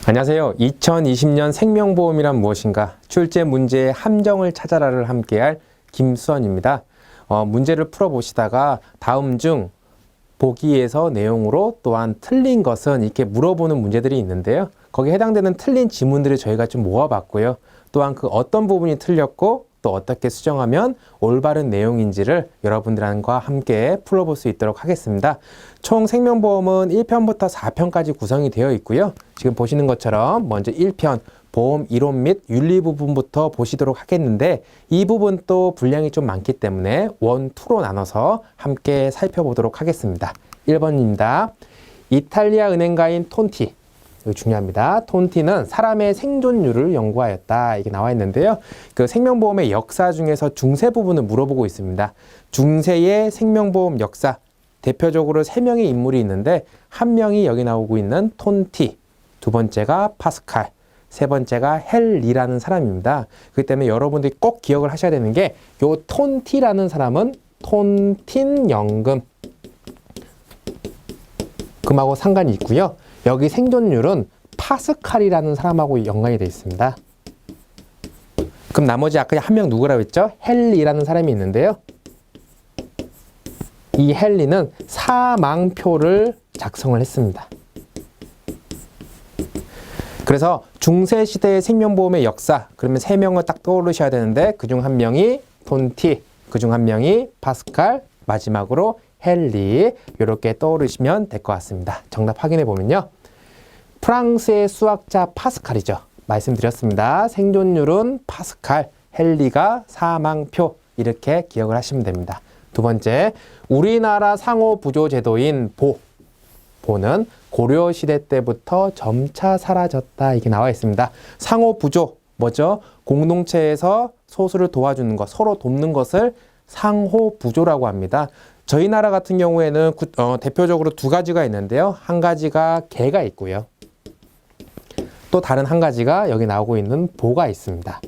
안녕하세요. 2020년 생명보험이란 무엇인가? 출제 문제의 함정을 찾아라를 함께할 김수원입니다. 문제를 풀어보시다가 다음 중 보기에서 내용으로 또한 틀린 것은 이렇게 물어보는 문제들이 있는데요. 거기에 해당되는 틀린 지문들을 저희가 좀 모아봤고요. 또한 그 어떤 부분이 틀렸고 또 어떻게 수정하면 올바른 내용인지를 여러분들과 함께 풀어볼 수 있도록 하겠습니다. 총 생명보험은 1편부터 4편까지 구성이 되어 있고요. 지금 보시는 것처럼 먼저 1편 보험 이론 및 윤리 부분부터 보시도록 하겠는데 이 부분 또 분량이 좀 많기 때문에 1, 2로 나눠서 함께 살펴보도록 하겠습니다. 1번입니다. 이탈리아 은행가인 톤티. 이거 중요합니다. 톤티는 사람의 생존율을 연구하였다. 이게 나와 있는데요. 그 생명보험의 역사 중에서 중세 부분을 물어보고 있습니다. 중세의 생명보험 역사. 대표적으로 3명의 인물이 있는데 한 명이 여기 나오고 있는 톤티. 두 번째가 파스칼. 세 번째가 헬리라는 사람입니다. 그렇기 때문에 여러분들이 꼭 기억을 하셔야 되는 게 요 톤티라는 사람은 톤틴 연금. 금하고 상관이 있고요. 여기 생존율은 파스칼이라는 사람하고 연관이 되어 있습니다. 그럼 나머지 아까 한 명 누구라고 했죠? 헨리라는 사람이 있는데요. 이 헨리는 사망표를 작성을 했습니다. 그래서 중세시대의 생명보험의 역사, 그러면 3명을 딱 떠오르셔야 되는데 그중 한 명이 톤티, 그중 한 명이 파스칼, 마지막으로 헨리 이렇게 떠오르시면 될 것 같습니다. 정답 확인해 보면요. 프랑스의 수학자 파스칼이죠. 말씀드렸습니다. 생존율은 파스칼, 헨리가 사망표 이렇게 기억을 하시면 됩니다. 두 번째, 우리나라 상호부조제도인 보는 고려시대 때부터 점차 사라졌다. 이게 나와 있습니다. 상호부조 뭐죠? 공동체에서 소수를 도와주는 것, 서로 돕는 것을 상호부조라고 합니다. 저희 나라 같은 경우에는 대표적으로 2가지가 있는데요. 한 가지가 개가 있고요. 또 다른 한 가지가 여기 나오고 있는 보가 있습니다.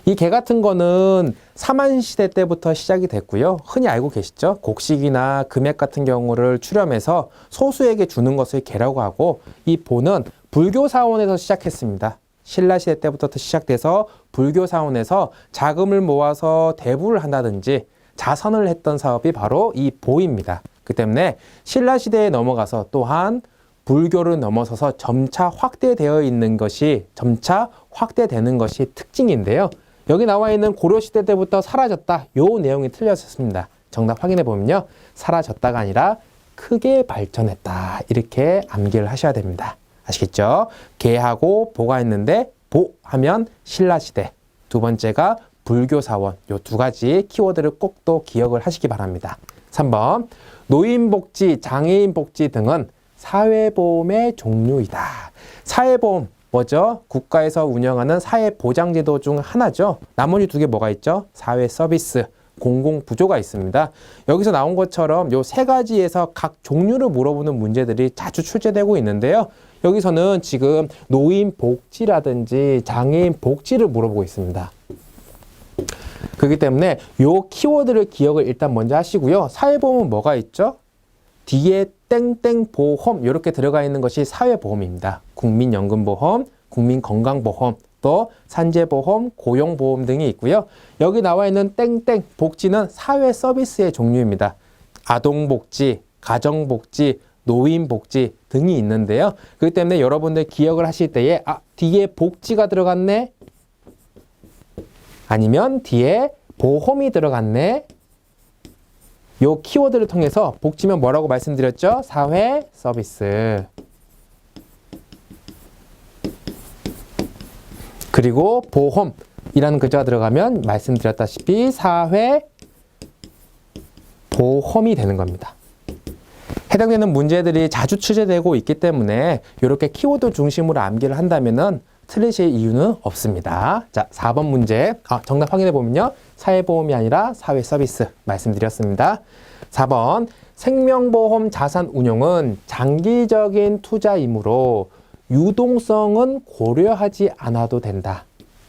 이 개 같은 거는 사만시대 때부터 시작이 됐고요. 흔히 알고 계시죠? 곡식이나 금액 같은 경우를 출염해서 소수에게 주는 것을 개라고 하고 이 보는 불교 사원에서 시작했습니다. 신라시대 때부터 시작돼서 불교 사원에서 자금을 모아서 대부를 한다든지 자선을 했던 사업이 바로 이 보입니다. 그 때문에 신라시대에 넘어가서 또한 불교를 넘어서서 점차 확대되는 것이 특징인데요. 여기 나와 있는 고려시대 때부터 사라졌다. 요 내용이 틀렸습니다. 정답 확인해 보면요. 사라졌다가 아니라 크게 발전했다. 이렇게 암기를 하셔야 됩니다. 아시겠죠? 개하고 보가 있는데 보 하면 신라시대. 두 번째가 불교사원. 요 2가지 키워드를 꼭 또 기억을 하시기 바랍니다. 3번 노인복지, 장애인복지 등은 사회보험의 종류이다. 사회보험 뭐죠? 국가에서 운영하는 사회보장제도 중 하나죠. 나머지 2개 뭐가 있죠? 사회서비스, 공공부조가 있습니다. 여기서 나온 것처럼 요 3가지에서 각 종류를 물어보는 문제들이 자주 출제되고 있는데요. 여기서는 지금 노인복지라든지 장애인복지를 물어보고 있습니다. 그렇기 때문에 요 키워드를 기억을 일단 먼저 하시고요. 사회보험은 뭐가 있죠? 뒤에 땡땡보험 이렇게 들어가 있는 것이 사회보험입니다. 국민연금보험, 국민건강보험, 또 산재보험, 고용보험 등이 있고요. 여기 나와 있는 땡땡 복지는 사회서비스의 종류입니다. 아동복지, 가정복지, 노인복지 등이 있는데요. 그렇기 때문에 여러분들 기억을 하실 때에 뒤에 복지가 들어갔네? 아니면 뒤에 보험이 들어갔네? 요 키워드를 통해서 복지면 뭐라고 말씀드렸죠? 사회 서비스. 그리고 보험이라는 글자가 들어가면 말씀드렸다시피 사회 보험이 되는 겁니다. 해당되는 문제들이 자주 출제되고 있기 때문에 이렇게 키워드 중심으로 암기를 한다면은 틀리실 이유는 없습니다. 자, 4번 문제. 정답 확인해 보면요. 사회보험이 아니라 사회서비스 말씀드렸습니다. 4번 생명보험 자산 운용은 장기적인 투자이므로 유동성은 고려하지 않아도 된다.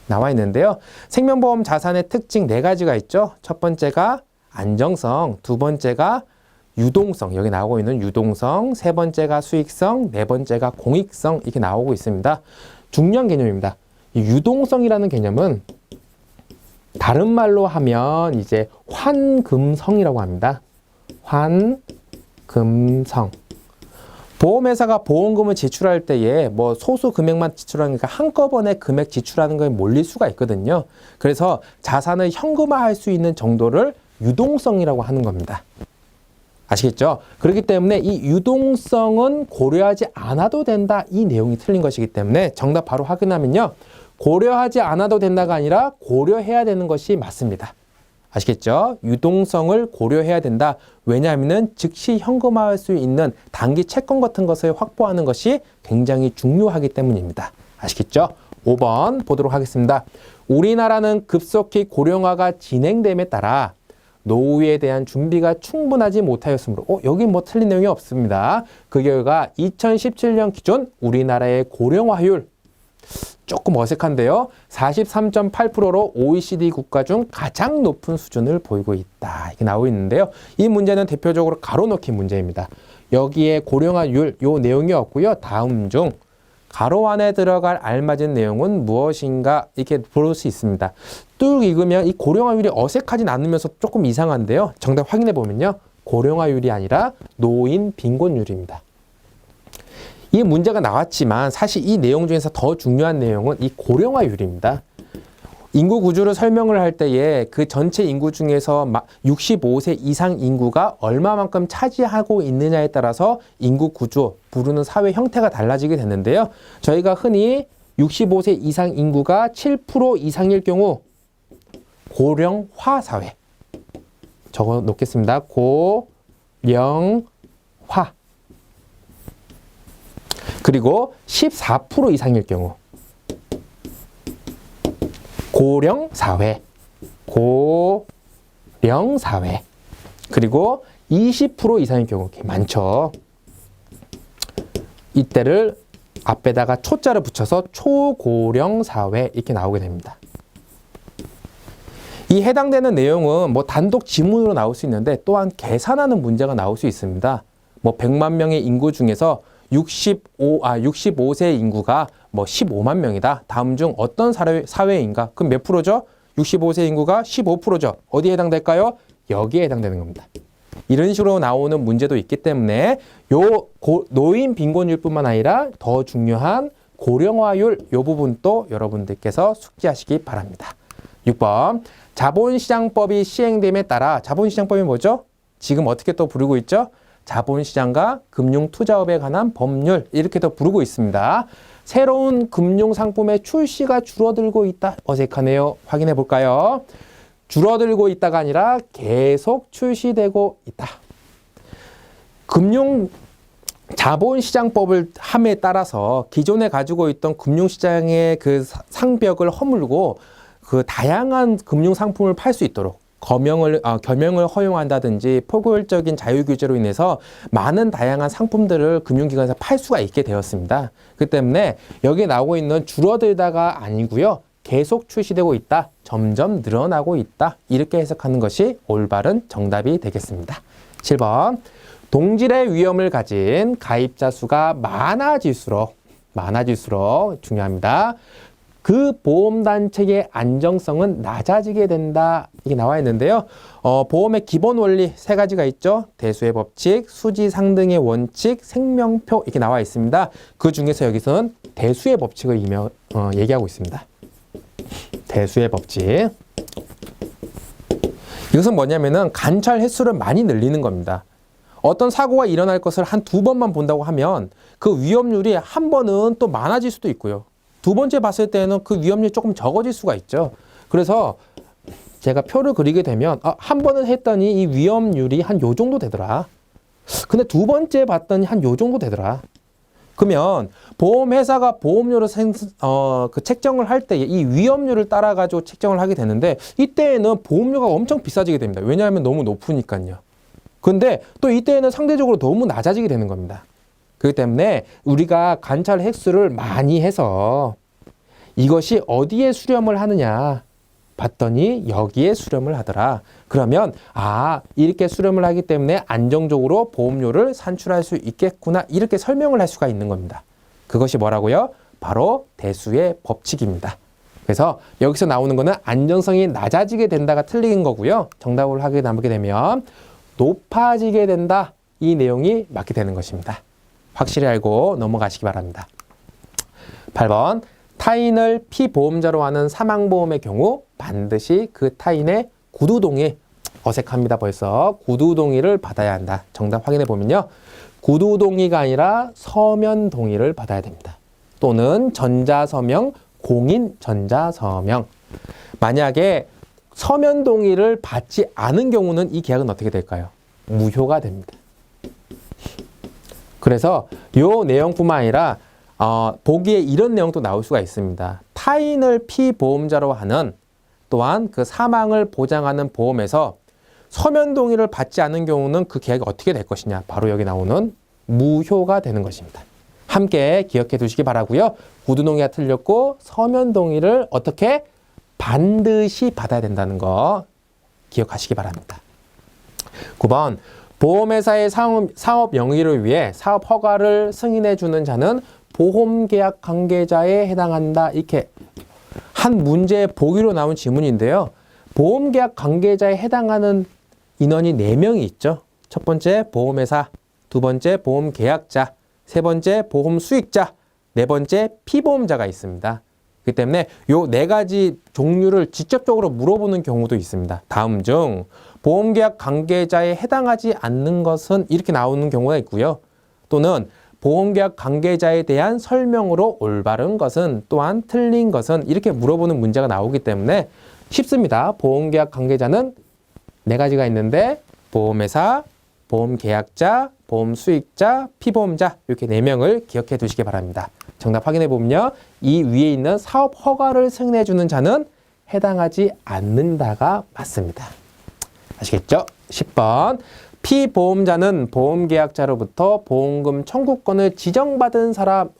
나와 있는데요. 생명보험 자산의 특징 4가지가 있죠. 첫 번째가 안정성, 두 번째가 유동성, 여기 나오고 있는 유동성, 세 번째가 수익성, 네 번째가 공익성 이렇게 나오고 있습니다. 중요한 개념입니다. 이 유동성이라는 개념은 다른 말로 하면 이제 환금성이라고 합니다. 환금성. 보험회사가 보험금을 지출할 때에 뭐 소수 금액만 지출하니까 한꺼번에 금액 지출하는 거에 몰릴 수가 있거든요. 그래서 자산을 현금화할 수 있는 정도를 유동성이라고 하는 겁니다. 아시겠죠? 그렇기 때문에 이 유동성은 고려하지 않아도 된다. 이 내용이 틀린 것이기 때문에 정답 바로 확인하면요. 고려하지 않아도 된다가 아니라 고려해야 되는 것이 맞습니다. 아시겠죠? 유동성을 고려해야 된다. 왜냐하면 즉시 현금화할 수 있는 단기 채권 같은 것을 확보하는 것이 굉장히 중요하기 때문입니다. 아시겠죠? 5번 보도록 하겠습니다. 우리나라는 급속히 고령화가 진행됨에 따라 노후에 대한 준비가 충분하지 못하였으므로 여기 뭐 틀린 내용이 없습니다. 그 결과 2017년 기준 우리나라의 고령화율 조금 어색한데요. 43.8%로 OECD 국가 중 가장 높은 수준을 보이고 있다. 이게 나오고 있는데요. 이 문제는 대표적으로 가로넣기 문제입니다. 여기에 고령화율 요 내용이 없고요. 다음 중 가로 안에 들어갈 알맞은 내용은 무엇인가 이렇게 볼 수 있습니다. 뚝 읽으면 이 고령화율이 어색하진 않으면서 조금 이상한데요. 정답 확인해 보면요. 고령화율이 아니라 노인 빈곤율입니다. 이 문제가 나왔지만 사실 이 내용 중에서 더 중요한 내용은 이 고령화율입니다. 인구 구조를 설명을 할 때에 그 전체 인구 중에서 65세 이상 인구가 얼마만큼 차지하고 있느냐에 따라서 인구 구조, 부르는 사회 형태가 달라지게 되는데요. 저희가 흔히 65세 이상 인구가 7% 이상일 경우 고령화 사회. 적어 놓겠습니다. 고령화. 그리고 14% 이상일 경우 고령사회, 고령사회. 그리고 20% 이상일 경우 많죠. 이때를 앞에다가 초자를 붙여서 초고령사회 이렇게 나오게 됩니다. 이 해당되는 내용은 뭐 단독 지문으로 나올 수 있는데 또한 계산하는 문제가 나올 수 있습니다. 뭐 100만 명의 인구 중에서 65세 인구가 뭐 15만 명이다. 다음 중 어떤 사회인가? 그럼 몇 프로죠? 65세 인구가 15%죠. 어디에 해당될까요? 여기에 해당되는 겁니다. 이런 식으로 나오는 문제도 있기 때문에 노인 빈곤율뿐만 아니라 더 중요한 고령화율 이 부분도 여러분들께서 숙지하시기 바랍니다. 6번 자본시장법이 시행됨에 따라 자본시장법이 뭐죠? 지금 어떻게 또 부르고 있죠? 자본시장과 금융투자업에 관한 법률 이렇게 더 부르고 있습니다. 새로운 금융상품의 출시가 줄어들고 있다. 어색하네요. 확인해 볼까요? 줄어들고 있다가 아니라 계속 출시되고 있다. 자본시장법을 함에 따라서 기존에 가지고 있던 금융시장의 그 상벽을 허물고 그 다양한 금융상품을 팔 수 있도록 겸용을 허용한다든지 포괄적인 자유규제로 인해서 많은 다양한 상품들을 금융기관에서 팔 수가 있게 되었습니다. 그 때문에 여기 나오고 있는 줄어들다가 아니고요. 계속 출시되고 있다. 점점 늘어나고 있다. 이렇게 해석하는 것이 올바른 정답이 되겠습니다. 7번 동질의 위험을 가진 가입자 수가 많아질수록 중요합니다. 그 보험단체의 안정성은 낮아지게 된다. 이게 나와 있는데요. 보험의 기본 원리 세 가지가 있죠. 대수의 법칙, 수지상등의 원칙, 생명표 이렇게 나와 있습니다. 그 중에서 여기서는 대수의 법칙을 얘기하고 있습니다. 대수의 법칙. 이것은 뭐냐면은 관찰 횟수를 많이 늘리는 겁니다. 어떤 사고가 일어날 것을 한 두 번만 본다고 하면 그 위험률이 한 번은 또 많아질 수도 있고요. 두 번째 봤을 때는 그 위험률이 조금 적어질 수가 있죠. 그래서 제가 표를 그리게 되면 한 번은 했더니 이 위험률이 한 요 정도 되더라. 근데 두 번째 봤더니 한 요 정도 되더라. 그러면 보험회사가 보험료를 책정을 할 때 이 위험률을 따라가지고 책정을 하게 되는데 이때에는 보험료가 엄청 비싸지게 됩니다. 왜냐하면 너무 높으니까요. 근데 또 이때에는 상대적으로 너무 낮아지게 되는 겁니다. 그렇기 때문에 우리가 관찰 횟수를 많이 해서 이것이 어디에 수렴을 하느냐. 봤더니 여기에 수렴을 하더라. 그러면 이렇게 수렴을 하기 때문에 안정적으로 보험료를 산출할 수 있겠구나. 이렇게 설명을 할 수가 있는 겁니다. 그것이 뭐라고요? 바로 대수의 법칙입니다. 그래서 여기서 나오는 거는 안정성이 낮아지게 된다가 틀린 거고요. 정답을 하게 나오게 되면 높아지게 된다. 이 내용이 맞게 되는 것입니다. 확실히 알고 넘어가시기 바랍니다. 8번. 타인을 피보험자로 하는 사망보험의 경우 반드시 그 타인의 구두동의 어색합니다. 벌써 구두동의를 받아야 한다. 정답 확인해 보면요. 구두동의가 아니라 서면동의를 받아야 됩니다. 또는 전자서명, 공인전자서명. 만약에 서면동의를 받지 않은 경우는 이 계약은 어떻게 될까요? 무효가 됩니다. 그래서 이 내용뿐만 아니라 보기에 이런 내용도 나올 수가 있습니다. 타인을 피보험자로 하는 또한 그 사망을 보장하는 보험에서 서면 동의를 받지 않은 경우는 그 계약이 어떻게 될 것이냐. 바로 여기 나오는 무효가 되는 것입니다. 함께 기억해 두시기 바라고요. 구두동의가 틀렸고 서면 동의를 어떻게 반드시 받아야 된다는 거 기억하시기 바랍니다. 9번. 보험회사의 사업 영위를 위해 사업 허가를 승인해 주는 자는 보험계약 관계자에 해당한다. 이렇게 한 문제의 보기로 나온 지문인데요. 보험계약 관계자에 해당하는 인원이 4명이 있죠. 첫 번째 보험회사, 두 번째 보험계약자, 세 번째 보험수익자, 네 번째 피보험자가 있습니다. 그렇기 때문에 이 4가지 종류를 직접적으로 물어보는 경우도 있습니다. 다음 중 보험계약 관계자에 해당하지 않는 것은 이렇게 나오는 경우가 있고요. 또는 보험계약 관계자에 대한 설명으로 올바른 것은 또한 틀린 것은 이렇게 물어보는 문제가 나오기 때문에 쉽습니다. 보험계약 관계자는 4가지가 있는데 보험회사, 보험계약자, 보험수익자, 피보험자 이렇게 4명을 기억해 두시기 바랍니다. 정답 확인해 보면요. 이 위에 있는 사업 허가를 승인해 주는 자는 해당하지 않는다가 맞습니다. 아시겠죠? 10번. 피보험자는 보험계약자로부터 보험금 청구권을 지정받은 사람,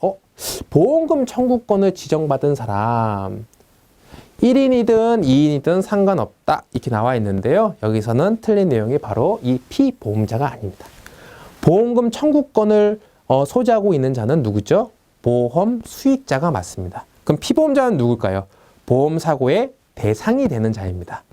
보험금 청구권을 지정받은 사람. 1인이든 2인이든 상관없다. 이렇게 나와 있는데요. 여기서는 틀린 내용이 바로 이 피보험자가 아닙니다. 보험금 청구권을 소지하고 있는 자는 누구죠? 보험 수익자가 맞습니다. 그럼 피보험자는 누굴까요? 보험사고의 대상이 되는 자입니다.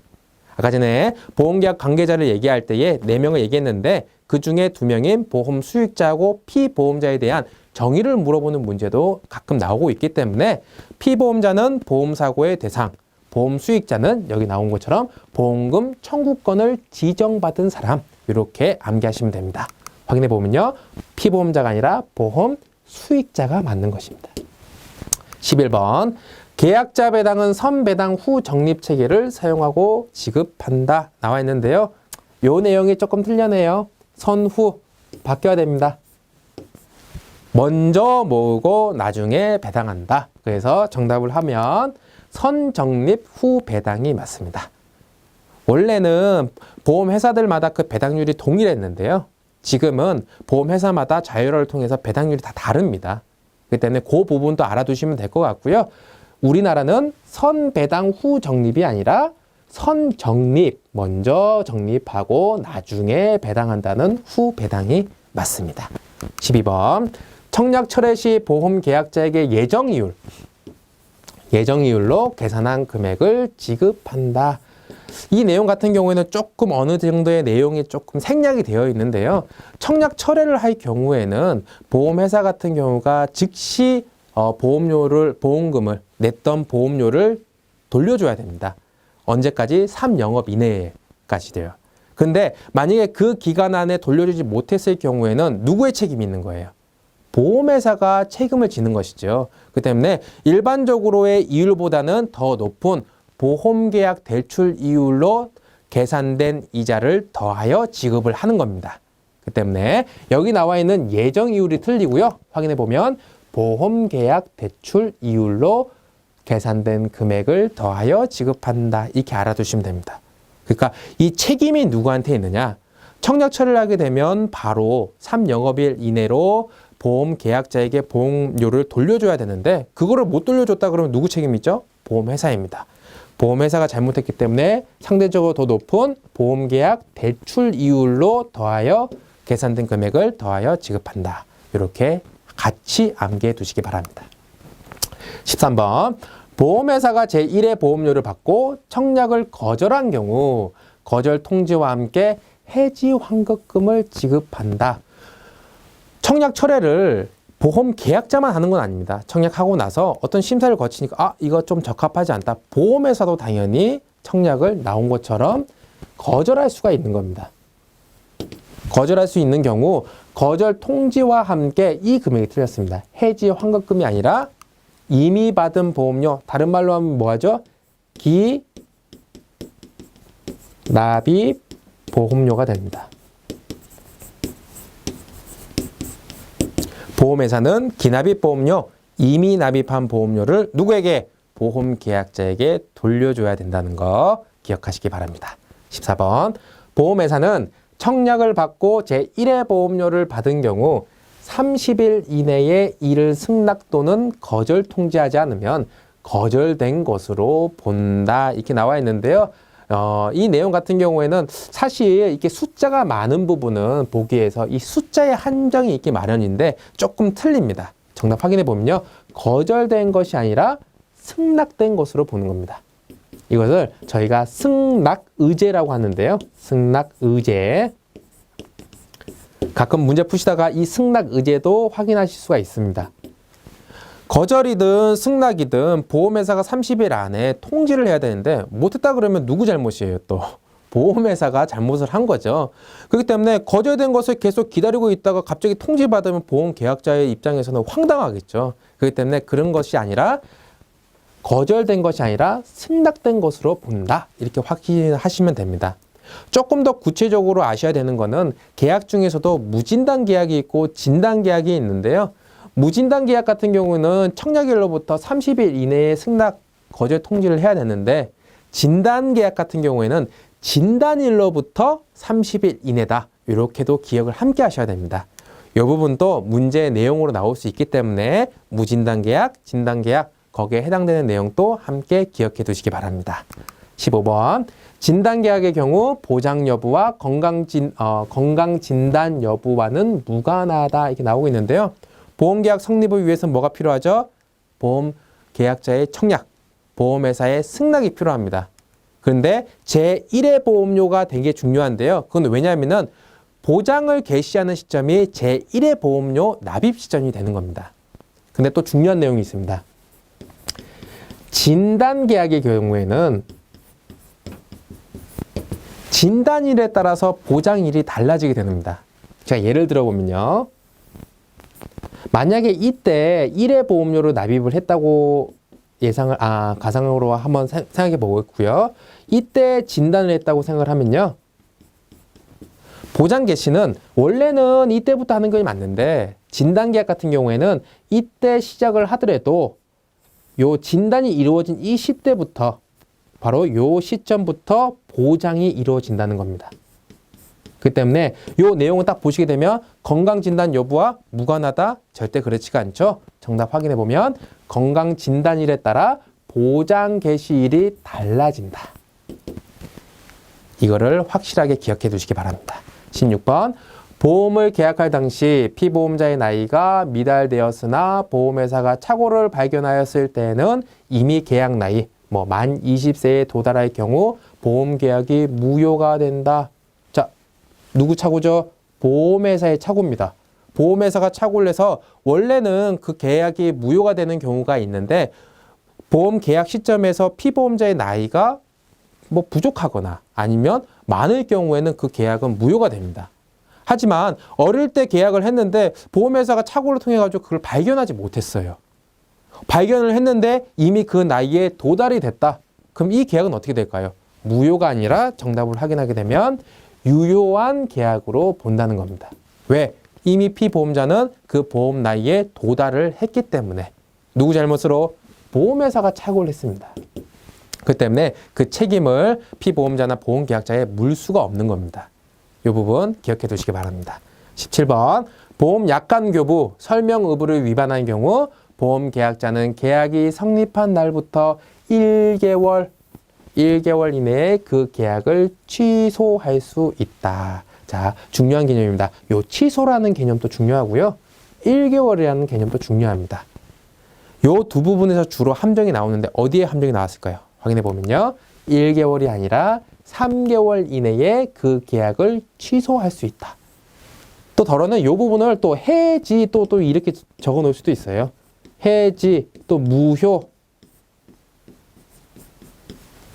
아까 전에 보험계약 관계자를 얘기할 때에 4명을 얘기했는데 그 중에 2명인 보험 수익자하고 피보험자에 대한 정의를 물어보는 문제도 가끔 나오고 있기 때문에 피보험자는 보험사고의 대상, 보험 수익자는 여기 나온 것처럼 보험금 청구권을 지정받은 사람 이렇게 암기하시면 됩니다. 확인해 보면요. 피보험자가 아니라 보험 수익자가 맞는 것입니다. 11번. 계약자 배당은 선배당 후 적립체계를 사용하고 지급한다. 나와 있는데요. 요 내용이 조금 틀렸네요. 선후 바뀌어야 됩니다. 먼저 모으고 나중에 배당한다. 그래서 정답을 하면 선적립 후 배당이 맞습니다. 원래는 보험회사들마다 그 배당률이 동일했는데요. 지금은 보험회사마다 자율화를 통해서 배당률이 다 다릅니다. 그렇기 때문에 그 부분도 알아두시면 될 것 같고요. 우리나라는 선배당 후 적립이 아니라 선적립, 먼저 적립하고 나중에 배당한다는 후 배당이 맞습니다. 12번. 청약 철회 시 보험계약자에게 예정이율로 계산한 금액을 지급한다. 이 내용 같은 경우에는 조금 어느 정도의 내용이 조금 생략이 되어 있는데요. 청약 철회를 할 경우에는 보험회사 같은 경우가 즉시 보험금을 냈던 보험료를 돌려줘야 됩니다. 언제까지? 3영업 이내까지 돼요. 근데 만약에 그 기간 안에 돌려주지 못했을 경우에는 누구의 책임이 있는 거예요? 보험회사가 책임을 지는 것이죠. 그렇기 때문에 일반적으로의 이율보다는 더 높은 보험계약 대출 이율로 계산된 이자를 더하여 지급을 하는 겁니다. 그렇기 때문에 여기 나와 있는 예정 이율이 틀리고요. 확인해 보면 보험계약 대출 이율로 계산된 금액을 더하여 지급한다. 이렇게 알아두시면 됩니다. 그러니까 이 책임이 누구한테 있느냐? 청약 처리를 하게 되면 바로 3영업일 이내로 보험계약자에게 보험료를 돌려줘야 되는데 그거를 못 돌려줬다 그러면 누구 책임이죠? 보험회사입니다. 보험회사가 잘못했기 때문에 상대적으로 더 높은 보험계약 대출 이율로 더하여 계산된 금액을 더하여 지급한다. 이렇게 같이 암기해 두시기 바랍니다. 13번 보험회사가 제1의 보험료를 받고 청약을 거절한 경우 거절 통지와 함께 해지 환급금을 지급한다. 청약 철회를 보험 계약자만 하는 건 아닙니다. 청약하고 나서 어떤 심사를 거치니까 이거 좀 적합하지 않다. 보험회사도 당연히 청약을 나온 것처럼 거절할 수가 있는 겁니다. 거절할 수 있는 경우 거절 통지와 함께 이 금액이 틀렸습니다. 해지 환급금이 아니라 이미 받은 보험료, 다른 말로 하면 뭐하죠? 기납입 보험료가 됩니다. 보험회사는 기납입 보험료, 이미 납입한 보험료를 누구에게? 보험계약자에게 돌려줘야 된다는 거 기억하시기 바랍니다. 14번 보험회사는 청약을 받고 제1회 보험료를 받은 경우 30일 이내에 이를 승낙 또는 거절 통지하지 않으면 거절된 것으로 본다. 이렇게 나와 있는데요. 이 내용 같은 경우에는 사실 이렇게 숫자가 많은 부분은 보기에서 이 숫자의 한정이 있기 마련인데 조금 틀립니다. 정답 확인해 보면요. 거절된 것이 아니라 승낙된 것으로 보는 겁니다. 이것을 저희가 승낙의제라고 하는데요. 승낙의제. 가끔 문제 푸시다가 이 승낙의제도 확인하실 수가 있습니다. 거절이든 승낙이든 보험회사가 30일 안에 통지를 해야 되는데 못했다 그러면 누구 잘못이에요 또? 보험회사가 잘못을 한 거죠. 그렇기 때문에 거절된 것을 계속 기다리고 있다가 갑자기 통지받으면 보험계약자의 입장에서는 황당하겠죠. 그렇기 때문에 그런 것이 아니라 거절된 것이 아니라 승낙된 것으로 본다. 이렇게 확인하시면 됩니다. 조금 더 구체적으로 아셔야 되는 거는 계약 중에서도 무진단 계약이 있고 진단 계약이 있는데요. 무진단 계약 같은 경우는 청약일로부터 30일 이내에 승낙 거절 통지를 해야 되는데 진단 계약 같은 경우에는 진단일로부터 30일 이내다. 이렇게도 기억을 함께 하셔야 됩니다. 이 부분도 문제 내용으로 나올 수 있기 때문에 무진단 계약, 진단 계약 거기에 해당되는 내용도 함께 기억해 두시기 바랍니다. 15번 진단 계약의 경우 보장 여부와 건강 진단 여부와는 무관하다. 이렇게 나오고 있는데요. 보험계약 성립을 위해서는 뭐가 필요하죠? 보험계약자의 청약, 보험회사의 승낙이 필요합니다. 그런데 제1회 보험료가 되게 중요한데요. 그건 왜냐하면 보장을 개시하는 시점이 제1회 보험료 납입 시점이 되는 겁니다. 근데 또 중요한 내용이 있습니다. 진단계약의 경우에는 진단일에 따라서 보장일이 달라지게 됩니다. 제가 예를 들어보면요. 만약에 이때 1회 보험료를 납입을 했다고 가상으로 한번 생각해 보겠고요. 이때 진단을 했다고 생각을 하면요. 보장 개시는 원래는 이때부터 하는 것이 맞는데 진단계약 같은 경우에는 이때 시작을 하더라도 요 진단이 이루어진 이 시대부터 바로 요 시점부터 보장이 이루어진다는 겁니다. 그렇기 때문에 요 내용을 딱 보시게 되면 건강진단 여부와 무관하다? 절대 그렇지가 않죠. 정답 확인해 보면 건강진단일에 따라 보장 개시일이 달라진다. 이거를 확실하게 기억해 두시기 바랍니다. 16번 보험을 계약할 당시 피보험자의 나이가 미달되었으나 보험회사가 착오를 발견하였을 때는 이미 계약 나이 만 20세에 도달할 경우 보험계약이 무효가 된다. 자, 누구 착오죠? 보험회사의 착오입니다. 보험회사가 착오를 해서 원래는 그 계약이 무효가 되는 경우가 있는데 보험 계약 시점에서 피보험자의 나이가 부족하거나 아니면 많을 경우에는 그 계약은 무효가 됩니다. 하지만 어릴 때 계약을 했는데 보험회사가 착오를 통해 가지고 그걸 발견하지 못했어요. 발견을 했는데 이미 그 나이에 도달이 됐다. 그럼 이 계약은 어떻게 될까요? 무효가 아니라 정답을 확인하게 되면 유효한 계약으로 본다는 겁니다. 왜? 이미 피보험자는 그 보험 나이에 도달을 했기 때문에. 누구 잘못으로? 보험회사가 착오를 했습니다. 그 때문에 그 책임을 피보험자나 보험계약자에 물 수가 없는 겁니다. 이 부분 기억해 두시기 바랍니다. 17번 보험 약관교부 설명 의무를 위반한 경우 보험계약자는 계약이 성립한 날부터 1개월 1개월 이내에 그 계약을 취소할 수 있다. 자, 중요한 개념입니다. 요 취소라는 개념도 중요하고요. 1개월이라는 개념도 중요합니다. 요 두 부분에서 주로 함정이 나오는데 어디에 함정이 나왔을까요? 확인해 보면요. 1개월이 아니라 3개월 이내에 그 계약을 취소할 수 있다. 또 덜어는 요 부분을 또 해지 또 이렇게 적어 놓을 수도 있어요. 해지 또 무효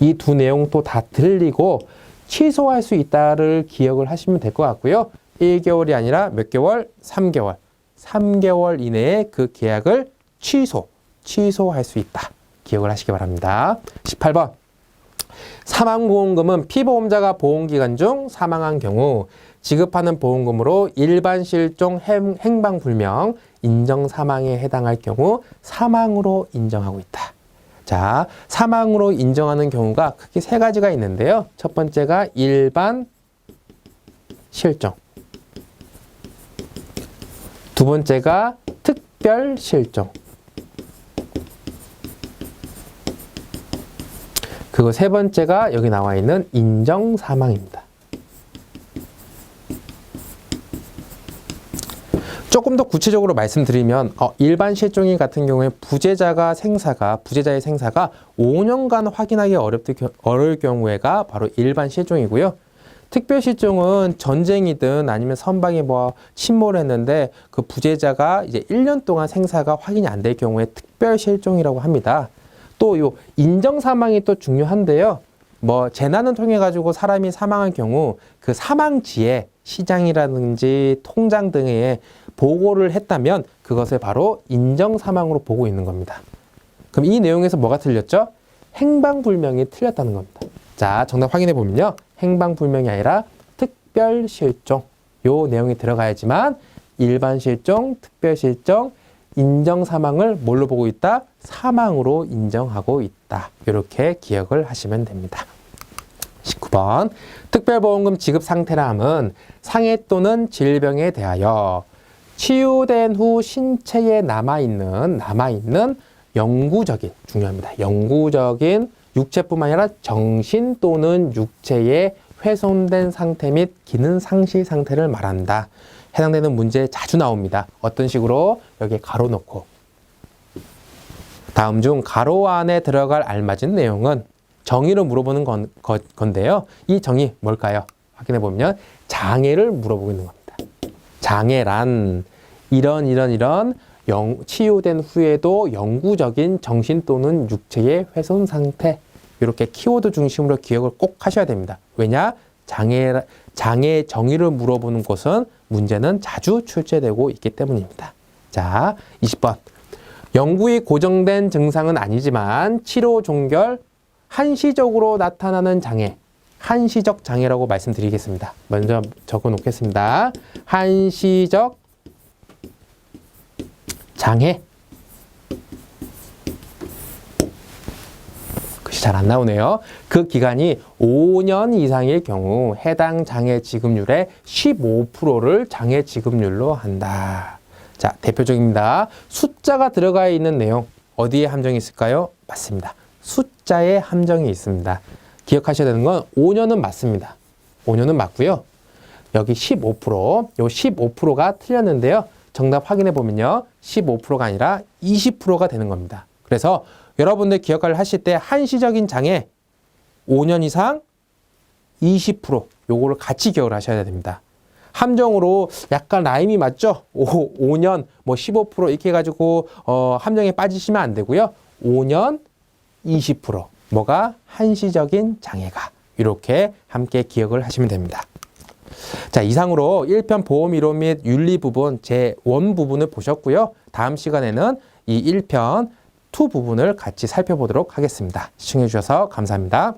이 두 내용 또 다 들리고 취소할 수 있다를 기억을 하시면 될 것 같고요. 1개월이 아니라 몇 개월? 3개월. 3개월 이내에 그 계약을 취소할 수 있다. 기억을 하시기 바랍니다. 18번. 사망보험금은 피보험자가 보험기간 중 사망한 경우 지급하는 보험금으로 일반 실종 행방불명 인정사망에 해당할 경우 사망으로 인정하고 있다. 자, 사망으로 인정하는 경우가 크게 세 가지가 있는데요. 첫 번째가 일반 실종. 두 번째가 특별 실종. 그리고 세 번째가 여기 나와 있는 인정사망입니다. 조금 더 구체적으로 말씀드리면 일반 실종인 같은 경우에 부재자의 생사가 5년간 확인하기 어려울 경우에가 바로 일반 실종이고요. 특별 실종은 전쟁이든 아니면 선박이 침몰을 했는데 그 부재자가 이제 1년 동안 생사가 확인이 안 될 경우에 특별 실종이라고 합니다. 또 요 인정 사망이 또 중요한데요. 재난을 통해 가지고 사람이 사망한 경우 그 사망지에 시장이라든지 통장 등에 보고를 했다면 그것을 바로 인정 사망으로 보고 있는 겁니다. 그럼 이 내용에서 뭐가 틀렸죠? 행방불명이 틀렸다는 겁니다. 자, 정답 확인해 보면요. 행방불명이 아니라 특별 실종. 요 내용이 들어가야지만 일반 실종, 특별 실종, 인정 사망을 뭘로 보고 있다? 사망으로 인정하고 있다. 이렇게 기억을 하시면 됩니다. 19번. 특별보험금 지급 상태라 함은 상해 또는 질병에 대하여 치유된 후 신체에 남아있는 영구적인, 중요합니다. 영구적인 육체뿐만 아니라 정신 또는 육체의 훼손된 상태 및 기능 상실 상태를 말한다. 해당되는 문제에 자주 나옵니다. 어떤 식으로? 여기에 가로 넣고. 다음 중 가로 안에 들어갈 알맞은 내용은 정의를 물어보는 건데요. 이 정의 뭘까요? 확인해 보면 장애를 물어보고 있는 겁니다. 장애란 이런 치유된 후에도 영구적인 정신 또는 육체의 훼손 상태. 이렇게 키워드 중심으로 기억을 꼭 하셔야 됩니다. 왜냐? 장애 정의를 물어보는 곳은 문제는 자주 출제되고 있기 때문입니다. 자, 20번. 영구히 고정된 증상은 아니지만 치료 종결 한시적으로 나타나는 장애, 한시적 장애라고 말씀드리겠습니다. 먼저 적어 놓겠습니다. 한시적 장애. 글씨 잘 안 나오네요. 그 기간이 5년 이상일 경우 해당 장애 지급률의 15%를 장애 지급률로 한다. 자, 대표적입니다. 숫자가 들어가 있는 내용 어디에 함정이 있을까요? 맞습니다. 숫자에 함정이 있습니다. 기억하셔야 되는 건 5년은 맞습니다. 5년은 맞고요. 여기 15%, 요 15%가 틀렸는데요. 정답 확인해 보면요. 15%가 아니라 20%가 되는 겁니다. 그래서 여러분들 기억을 하실 때 한시적인 장애 5년 이상 20% 요거를 같이 기억을 하셔야 됩니다. 함정으로 약간 라임이 맞죠? 5년 15% 이렇게 해가지고 함정에 빠지시면 안 되고요. 5년 20% 뭐가 한시적인 장애가 이렇게 함께 기억을 하시면 됩니다. 자, 이상으로 1편 보험 이론 및 윤리 부분 제1 부분을 보셨고요. 다음 시간에는 이 1편 2 부분을 같이 살펴보도록 하겠습니다. 시청해 주셔서 감사합니다.